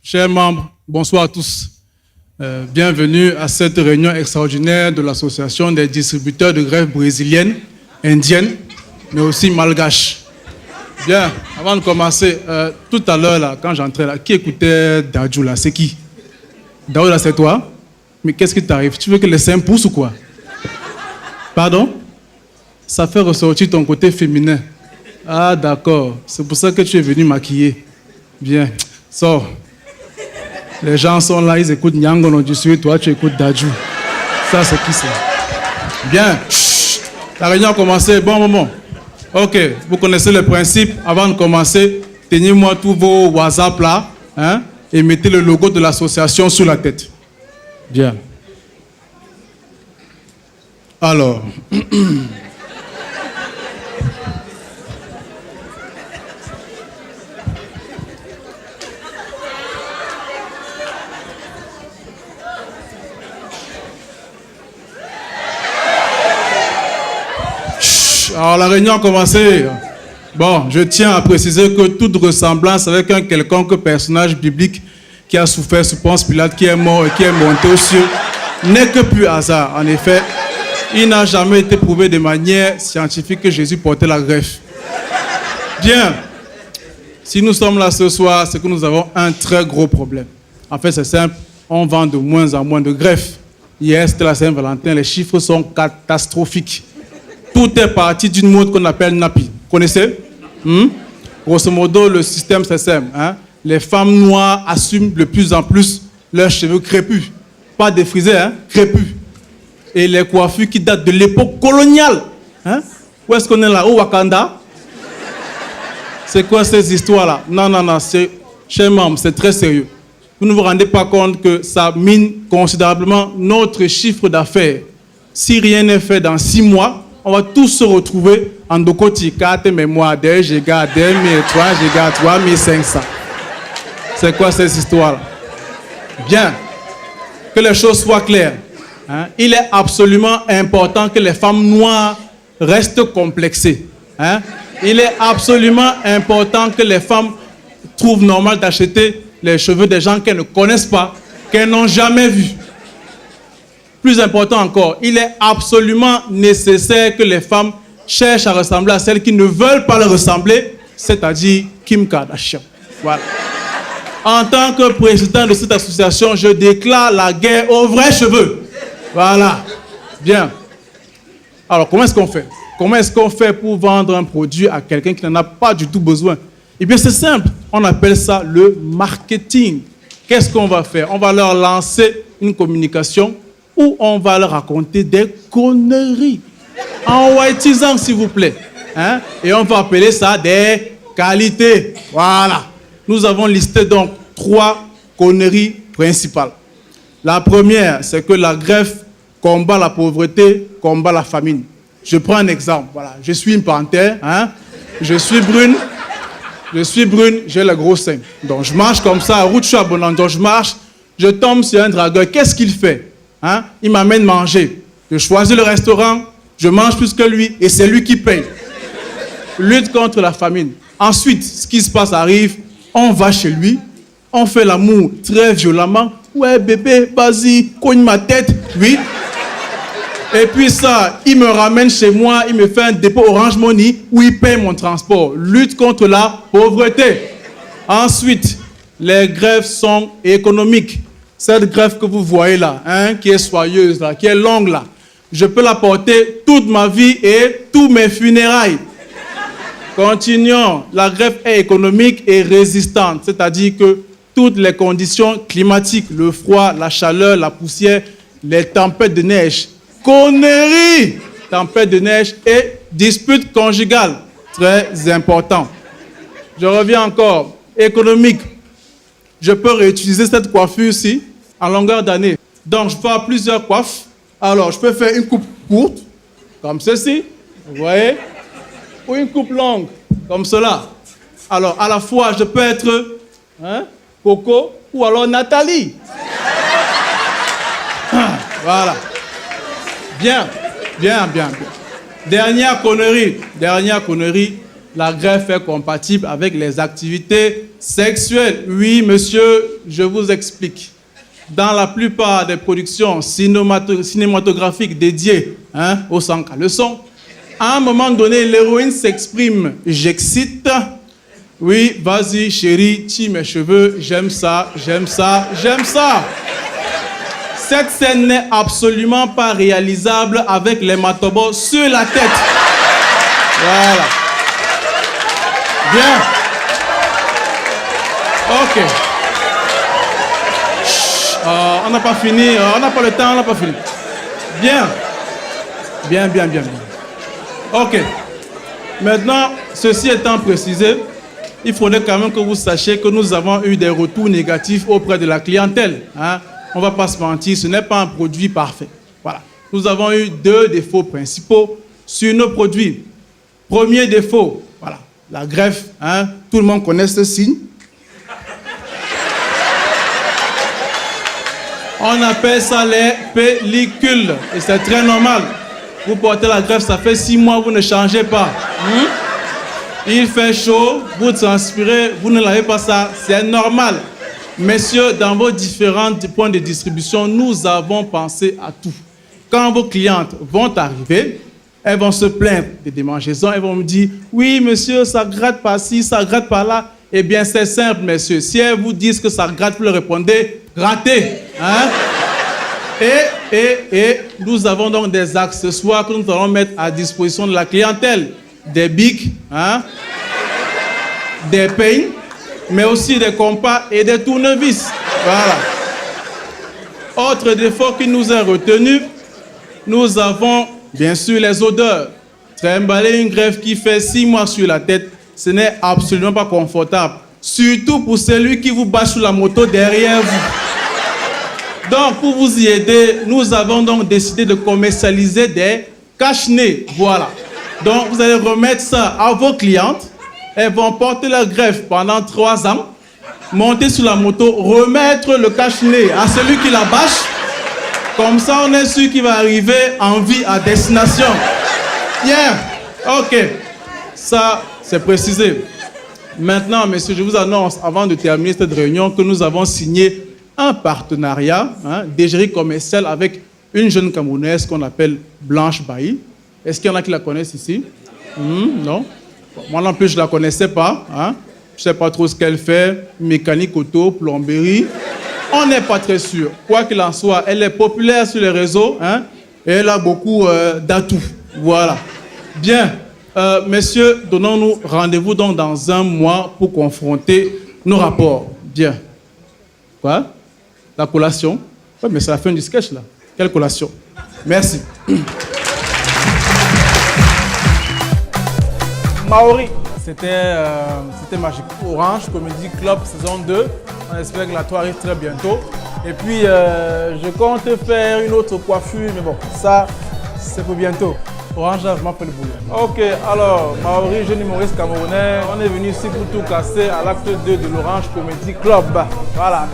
Chers membres, bonsoir à tous. Bienvenue à cette réunion extraordinaire de l'Association des distributeurs de greffes brésiliennes, indiennes, mais aussi malgaches. Bien, avant de commencer, tout à l'heure, là, quand j'entrais là, qui écoutait Dadju là? C'est qui? Dadju là, c'est toi? Mais qu'est-ce qui t'arrive? Tu veux que les seins poussent ou quoi? Pardon? Ça fait ressortir ton côté féminin. Ah, d'accord. C'est pour ça que tu es venu maquiller. Bien. Sors. Les gens sont là, ils écoutent Nyangono Dusui, toi tu écoutes Dadju. Ça, c'est qui ça? Bien. Chut. La réunion a commencé. Bon moment. Ok. Vous connaissez le principe. Avant de commencer, tenez-moi tous vos WhatsApp là, hein, et mettez le logo de l'association sur la tête. Bien. Alors. Alors la réunion a commencé. Bon, je tiens à préciser que toute ressemblance avec un quelconque personnage biblique qui a souffert sous Ponce Pilate, qui est mort et qui est monté aux cieux, n'est que pur hasard. En effet, il n'a jamais été prouvé de manière scientifique que Jésus portait la greffe. Bien. Si nous sommes là ce soir, c'est que nous avons un très gros problème. En fait, c'est simple. On vend de moins en moins de greffes. Hier, c'était la Saint-Valentin. Les chiffres sont catastrophiques. Tout est parti d'une mode qu'on appelle nappy. Vous connaissez? Grosso modo, le système, c'est simple. Hein? Les femmes noires assument de plus en plus leurs cheveux crépus. Pas défrisés, hein? Crépus. Et les coiffures qui datent de l'époque coloniale. Hein? Où est-ce qu'on est là? Au Wakanda? C'est quoi ces histoires-là? Non, chers membres, c'est très sérieux. Vous ne vous rendez pas compte que ça mine considérablement notre chiffre d'affaires. Si rien n'est fait dans 6 mois, on va tous se retrouver en Dokoti, 4 mémoires, 2 gigas, 2003 gigas, 3500. C'est quoi ces histoires-là? Bien. Que les choses soient claires. Hein? Il est absolument important que les femmes noires restent complexées. Hein? Il est absolument important que les femmes trouvent normal d'acheter les cheveux des gens qu'elles ne connaissent pas, qu'elles n'ont jamais vus. Plus important encore, il est absolument nécessaire que les femmes cherchent à ressembler à celles qui ne veulent pas leur ressembler, c'est-à-dire Kim Kardashian. Voilà. En tant que président de cette association, je déclare la guerre aux vrais cheveux. Voilà. Bien. Alors, comment est-ce qu'on fait? Comment est-ce qu'on fait pour vendre un produit à quelqu'un qui n'en a pas du tout besoin? Eh bien, c'est simple. On appelle ça le marketing. Qu'est-ce qu'on va faire? On va leur lancer une communication où on va leur raconter des conneries. En whiteisant, s'il vous plaît. Hein? Et on va appeler ça des qualités. Voilà. Nous avons listé donc 3 conneries principales. La première, c'est que la greffe combat la pauvreté, combat la famine. Je prends un exemple. Voilà. Je suis une panthère. Hein? Je suis brune, j'ai le gros sein. Donc je marche comme ça, à route, je suis abonnant. Donc je marche, je tombe sur un dragueur. Qu'est-ce qu'il fait? Hein? Il m'amène manger. Je choisis le restaurant, je mange plus que lui et c'est lui qui paye. Lutte contre la famine. Ensuite, ce qui se passe arrive, on va chez lui, on fait l'amour très violemment. Ouais bébé, vas-y, cogne ma tête. Oui. Et puis ça, il me ramène chez moi, il me fait un dépôt Orange Money où il paye mon transport. Lutte contre la pauvreté. Ensuite, les greffes sont économiques. Cette greffe que vous voyez là, hein, qui est soyeuse là, qui est longue là, je peux la porter toute ma vie et tous mes funérailles. Continuons. La greffe est économique et résistante, c'est-à-dire que toutes les conditions climatiques, le froid, la chaleur, la poussière, les tempêtes de neige, conneries, tempêtes de neige et disputes conjugales, très important. Je reviens encore. Économique. Je peux réutiliser cette coiffure-ci en longueur d'année. Donc, je peux avoir plusieurs coiffes. Alors, je peux faire une coupe courte, comme ceci, vous voyez, ou une coupe longue, comme cela. Alors, à la fois, je peux être Coco ou alors Nathalie. Voilà. Bien. Dernière connerie. La greffe est compatible avec les activités Sexuelle. Oui, monsieur, je vous explique. Dans la plupart des productions cinématographiques dédiées au sang à leçon, à un moment donné, l'héroïne s'exprime. J'excite. Oui, vas-y, chérie, tire mes cheveux. J'aime ça, j'aime ça, j'aime ça. Cette scène n'est absolument pas réalisable avec les matobos sur la tête. Voilà. Bien. Ok. On n'a pas fini. On n'a pas le temps, on n'a pas fini. Bien. Bien, bien, bien, bien. Ok. Maintenant, ceci étant précisé, il faudrait quand même que vous sachiez que nous avons eu des retours négatifs auprès de la clientèle. On ne va pas se mentir, ce n'est pas un produit parfait. Voilà. Nous avons eu 2 défauts principaux sur nos produits. Premier défaut, voilà, la greffe. Tout le monde connaît ce signe. On appelle ça les pellicules. Et c'est très normal. Vous portez la greffe, ça fait 6 mois, vous ne changez pas. Il fait chaud, vous transpirez, vous ne l'avez pas ça. C'est normal. Messieurs, dans vos différents points de distribution, nous avons pensé à tout. Quand vos clientes vont arriver, elles vont se plaindre des démangeaisons. Elles vont me dire, oui, monsieur, ça gratte par-ci, ça gratte par-là. Eh bien, c'est simple, messieurs. Si elles vous disent que ça gratte, vous leur répondez, grattez. Et nous avons donc des accessoires que nous allons mettre à disposition de la clientèle. Des bics, des peignes, mais aussi des compas et des tournevis. Voilà. Autre défaut qui nous a retenu, nous avons bien sûr les odeurs. Trimballer une greffe qui fait 6 mois sur la tête, ce n'est absolument pas confortable. Surtout pour celui qui vous bat sur la moto derrière vous. Donc, pour vous y aider, nous avons donc décidé de commercialiser des cache-nez. Voilà. Donc, vous allez remettre ça à vos clientes. Elles vont porter leur greffe pendant 3 ans, monter sur la moto, remettre le cache-nez à celui qui la bâche. Comme ça, on est sûr qu'il va arriver en vie à destination. Bien. OK. Ça, c'est précisé. Maintenant, messieurs, je vous annonce, avant de terminer cette réunion, que nous avons signé un partenariat d'égérie commerciale avec une jeune Camerounaise qu'on appelle Blanche Bailly. Est-ce qu'il y en a qui la connaissent ici? Non? Moi non plus, je ne la connaissais pas. Je ne sais pas trop ce qu'elle fait. Mécanique auto, plomberie. On n'est pas très sûr. Quoi qu'il en soit, elle est populaire sur les réseaux. Et elle a beaucoup d'atouts. Voilà. Bien. Messieurs, donnons-nous rendez-vous donc dans 1 mois pour confronter nos rapports. Bien. Quoi? La collation? Oui, mais c'est la fin du sketch, là. Quelle collation? Merci. Maori, c'était magique. Orange Comedy Club saison 2. On espère que la toile arrive très bientôt. Et puis, je compte faire une autre coiffure, mais bon, ça, c'est pour bientôt. Orange a vraiment fait le boulot. Ok, alors, Maori, jeune humoriste camerounais, on est venu ici pour tout casser à l'acte 2 de l'Orange Comedy Club. Voilà,